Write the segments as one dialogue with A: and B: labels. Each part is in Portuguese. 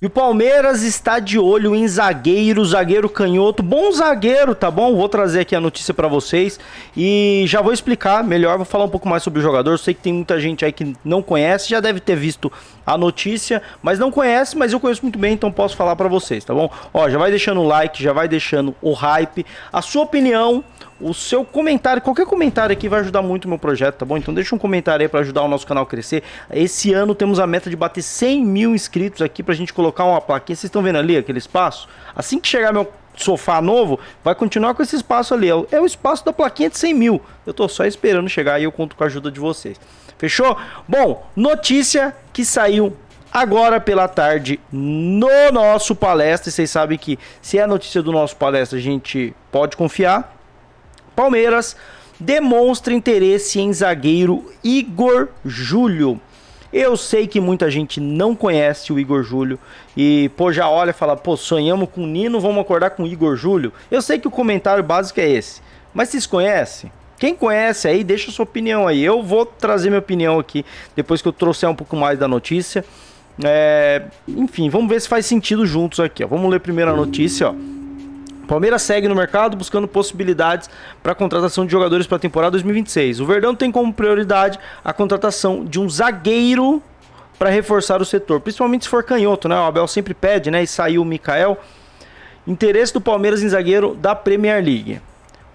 A: E o Palmeiras está de olho em zagueiro canhoto, bom zagueiro, tá bom? Vou trazer aqui a notícia para vocês e já vou explicar melhor, vou falar um pouco mais sobre o jogador. Eu sei que tem muita gente aí que não conhece, já deve ter visto a notícia, mas não conhece, mas eu conheço muito bem, então posso falar para vocês, tá bom? Ó, já vai deixando o like, já vai deixando o hype, a sua opinião, o seu comentário, qualquer comentário aqui vai ajudar muito o meu projeto, tá bom? Então deixa um comentário aí pra ajudar o nosso canal a crescer. Esse ano temos a meta de bater 100 mil inscritos aqui pra gente colocar uma plaquinha. Vocês estão vendo ali aquele espaço? Assim que chegar meu sofá novo, vai continuar com esse espaço ali. É o espaço da plaquinha de 100 mil. Eu tô só esperando chegar e eu conto com a ajuda de vocês. Fechou? Bom, notícia que saiu agora pela tarde no nosso palestra. E vocês sabem que se é a notícia do nosso palestra, a gente pode confiar. Palmeiras demonstra interesse em zagueiro Igor Júlio. Eu sei que muita gente não conhece o Igor Júlio e, pô, já olha e fala, pô, sonhamos com o Nino, vamos acordar com o Igor Júlio. Eu sei que o comentário básico é esse, mas vocês conhecem? Quem conhece aí, deixa a sua opinião aí. Eu vou trazer minha opinião aqui depois que eu trouxer um pouco mais da notícia. Enfim, vamos ver se faz sentido juntos aqui, ó. Vamos ler primeiro a notícia, ó. Palmeiras segue no mercado buscando possibilidades para a contratação de jogadores para a temporada 2026. O Verdão tem como prioridade a contratação de um zagueiro para reforçar o setor, principalmente se for canhoto, né? O Abel sempre pede, né? E saiu o Mikael. Interesse do Palmeiras em zagueiro da Premier League.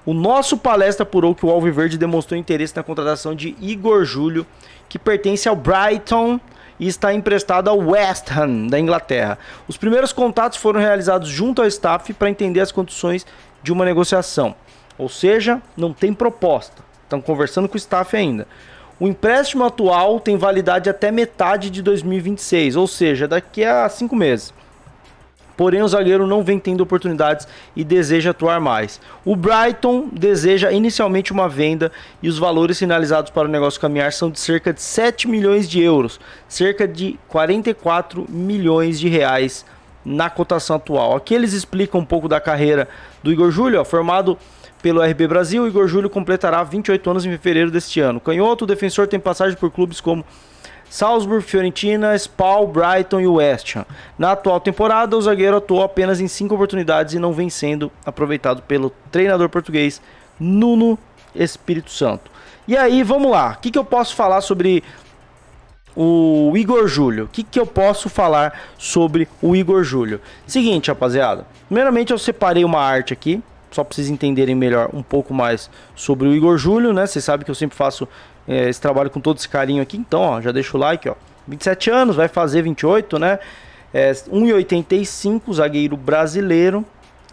A: O nosso palestra apurou que o Alviverde demonstrou interesse na contratação de Igor Júlio, que pertence ao Brighton e está emprestado ao West Ham da Inglaterra. Os primeiros contatos foram realizados junto ao staff para entender as condições de uma negociação. Ou seja, não tem proposta. Estão conversando com o staff ainda. O empréstimo atual tem validade até metade de 2026, ou seja, daqui a 5 meses. Porém, o zagueiro não vem tendo oportunidades e deseja atuar mais. O Brighton deseja inicialmente uma venda e os valores sinalizados para o negócio caminhar são de cerca de 7 milhões de euros, cerca de 44 milhões de reais na cotação atual. Aqui eles explicam um pouco da carreira do Igor Júlio, formado pelo RB Brasil. O Igor Júlio completará 28 anos em fevereiro deste ano. Canhoto, o defensor tem passagem por clubes como Salzburg, Fiorentina, Spal, Brighton e West Ham. Na atual temporada, o zagueiro atuou apenas em 5 oportunidades e não vem sendo aproveitado pelo treinador português Nuno Espírito Santo. E aí, vamos lá. O que eu posso falar sobre o Igor Júlio? O que eu posso falar sobre o Igor Júlio? Seguinte, rapaziada. Primeiramente, eu separei uma arte aqui, só para vocês entenderem melhor um pouco mais sobre o Igor Júlio, né? Vocês sabem que eu sempre faço esse trabalho com todo esse carinho aqui, então, ó, já deixa o like, ó. 27 anos, vai fazer 28, né? 1,85, zagueiro brasileiro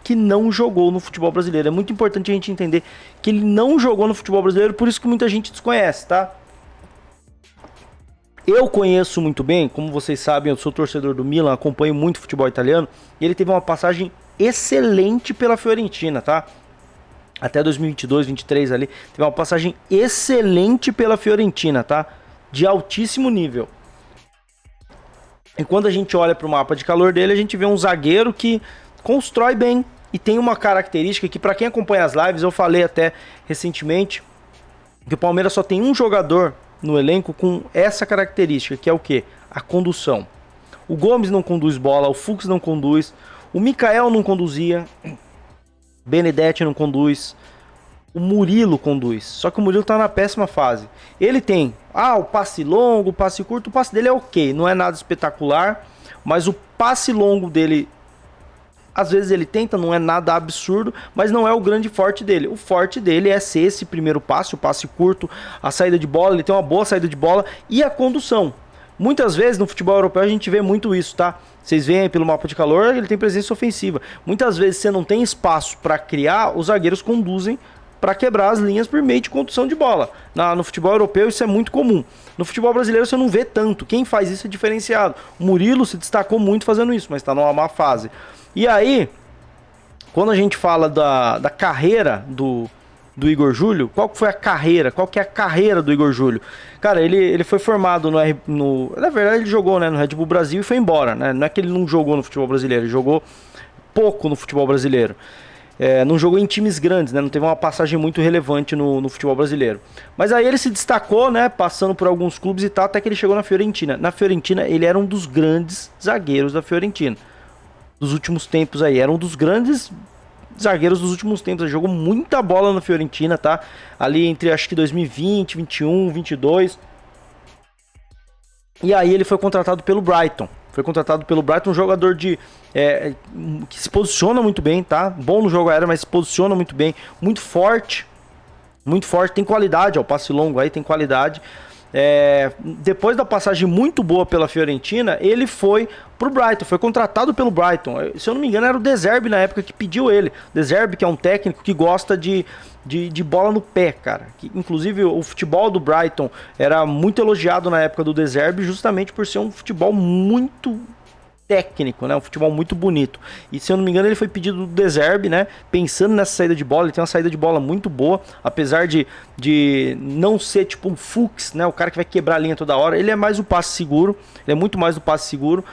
A: que não jogou no futebol brasileiro. É muito importante a gente entender que ele não jogou no futebol brasileiro, por isso que muita gente desconhece, tá? Eu conheço muito bem, como vocês sabem, eu sou torcedor do Milan, acompanho muito futebol italiano, e ele teve uma passagem excelente pela Fiorentina, tá? Até 2022, 2023 ali, teve uma passagem excelente pela Fiorentina, tá? De altíssimo nível. E quando a gente olha para o mapa de calor dele, a gente vê um zagueiro que constrói bem. E tem uma característica que, para quem acompanha as lives, eu falei até recentemente, que o Palmeiras só tem um jogador no elenco com essa característica, que é o quê? A condução. O Gomes não conduz bola, o Fux não conduz, o Mikael não conduzia, Benedetti não conduz, o Murilo conduz, só que o Murilo tá na péssima fase. Ele tem, o passe longo, o passe curto, o passe dele é ok, não é nada espetacular, mas o passe longo dele, às vezes ele tenta, não é nada absurdo, mas não é o grande forte dele. O forte dele é ser esse primeiro passe, o passe curto, a saída de bola, ele tem uma boa saída de bola e a condução. Muitas vezes no futebol europeu a gente vê muito isso, tá? Vocês veem aí pelo mapa de calor, ele tem presença ofensiva. Muitas vezes você não tem espaço para criar, os zagueiros conduzem para quebrar as linhas por meio de condução de bola. No futebol europeu isso é muito comum. No futebol brasileiro você não vê tanto. Quem faz isso é diferenciado. O Murilo se destacou muito fazendo isso, mas está numa má fase. E aí, quando a gente fala da carreira do Igor Júlio, qual que foi a carreira? Qual que é a carreira do Igor Júlio? Cara, ele foi formado na verdade ele jogou, né, no Red Bull Brasil e foi embora, né? Não é que ele não jogou no futebol brasileiro, ele jogou pouco no futebol brasileiro. Não jogou em times grandes, né? Não teve uma passagem muito relevante no futebol brasileiro. Mas aí ele se destacou, né? Passando por alguns clubes e tal, até que ele chegou na Fiorentina. Na Fiorentina, ele era um dos grandes zagueiros da Fiorentina. Dos últimos tempos aí. Era um dos grandes zagueiros dos últimos tempos. Ele jogou muita bola na Fiorentina, tá? Ali entre, acho que 2020, 21, 22. E aí ele foi contratado pelo Brighton. Um jogador que se posiciona muito bem, tá? Bom no jogo aéreo, mas se posiciona muito bem. Muito forte, tem qualidade, ó, o passe longo aí tem qualidade. Depois da passagem muito boa pela Fiorentina, ele foi pro Brighton, foi contratado pelo Brighton. Se eu não me engano, era o De Zerbi na época que pediu ele. De Zerbi, que é um técnico que gosta de bola no pé, cara. Inclusive, o futebol do Brighton era muito elogiado na época do De Zerbi, justamente por ser um futebol muito técnico, né? Um futebol muito bonito. E se eu não me engano, ele foi pedido do De Zerbi, né? Pensando nessa saída de bola, ele tem uma saída de bola muito boa, apesar de não ser tipo um Fuchs, né? O cara que vai quebrar a linha toda hora. Ele é mais o passe seguro, ele é muito mais o passe seguro.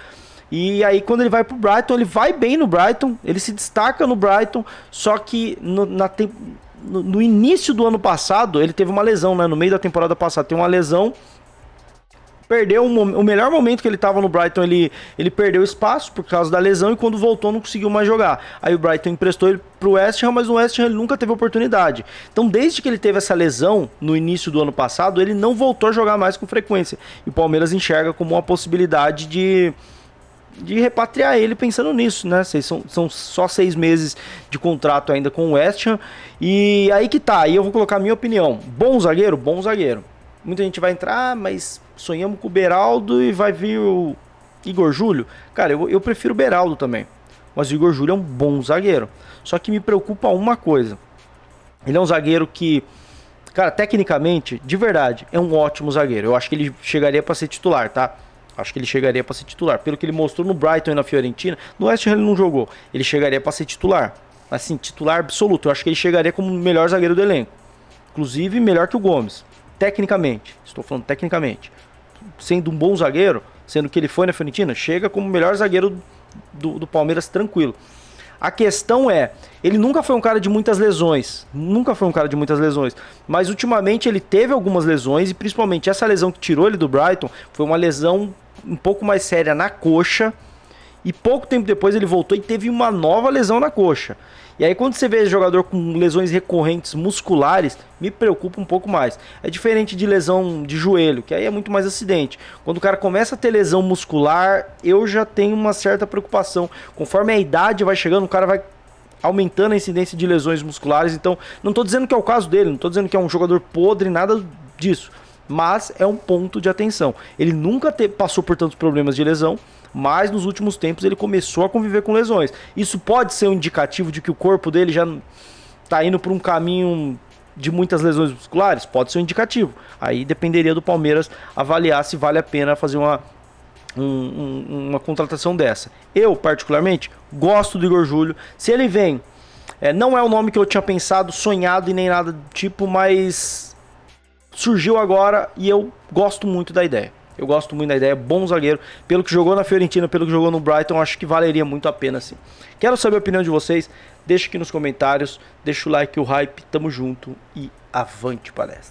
A: E aí quando ele vai pro Brighton, ele vai bem no Brighton, ele se destaca no Brighton, só que no início do ano passado, ele teve uma lesão, né? No meio da temporada passada, tem uma lesão. Perdeu o melhor momento que ele estava no Brighton, ele perdeu espaço por causa da lesão e quando voltou não conseguiu mais jogar. Aí o Brighton emprestou ele pro West Ham, mas no West Ham ele nunca teve oportunidade. Então desde que ele teve essa lesão no início do ano passado, ele não voltou a jogar mais com frequência. E o Palmeiras enxerga como uma possibilidade de repatriar ele pensando nisso, né? São só 6 meses de contrato ainda com o West Ham. E aí que tá, aí eu vou colocar a minha opinião. Bom zagueiro? Bom zagueiro. Muita gente vai entrar, mas sonhamos com o Beraldo e vai vir o Igor Júlio. Cara, eu prefiro o Beraldo também. Mas o Igor Júlio é um bom zagueiro. Só que me preocupa uma coisa. Ele é um zagueiro que, cara, tecnicamente, de verdade, é um ótimo zagueiro. Eu acho que ele chegaria para ser titular, tá? Acho que ele chegaria para ser titular. Pelo que ele mostrou no Brighton e na Fiorentina, no West Ham ele não jogou. Ele chegaria para ser titular. Assim, titular absoluto. Eu acho que ele chegaria como o melhor zagueiro do elenco. Inclusive, melhor que o Gomes. Tecnicamente. Estou falando tecnicamente. Sendo um bom zagueiro, sendo que ele foi na Fiorentina, chega como o melhor zagueiro do Palmeiras tranquilo. A questão é, ele nunca foi um cara de muitas lesões. Mas ultimamente ele teve algumas lesões e principalmente essa lesão que tirou ele do Brighton foi uma lesão um pouco mais séria na coxa. E pouco tempo depois ele voltou e teve uma nova lesão na coxa. E aí quando você vê jogador com lesões recorrentes musculares, me preocupa um pouco mais. É diferente de lesão de joelho, que aí é muito mais acidente. Quando o cara começa a ter lesão muscular, eu já tenho uma certa preocupação. Conforme a idade vai chegando, o cara vai aumentando a incidência de lesões musculares. Então, não estou dizendo que é o caso dele, não estou dizendo que é um jogador podre, nada disso. Mas é um ponto de atenção. Ele nunca passou por tantos problemas de lesão, mas nos últimos tempos ele começou a conviver com lesões. Isso pode ser um indicativo de que o corpo dele já está indo por um caminho de muitas lesões musculares? Pode ser um indicativo. Aí dependeria do Palmeiras avaliar se vale a pena fazer uma contratação dessa. Eu, particularmente, gosto do Igor Júlio. Se ele vem, não é o nome que eu tinha pensado, sonhado e nem nada do tipo, mas surgiu agora e eu gosto muito da ideia. Bom zagueiro. Pelo que jogou na Fiorentina, pelo que jogou no Brighton, acho que valeria muito a pena, sim. Quero saber a opinião de vocês. Deixa aqui nos comentários. Deixa o like, o hype. Tamo junto e avante palestra.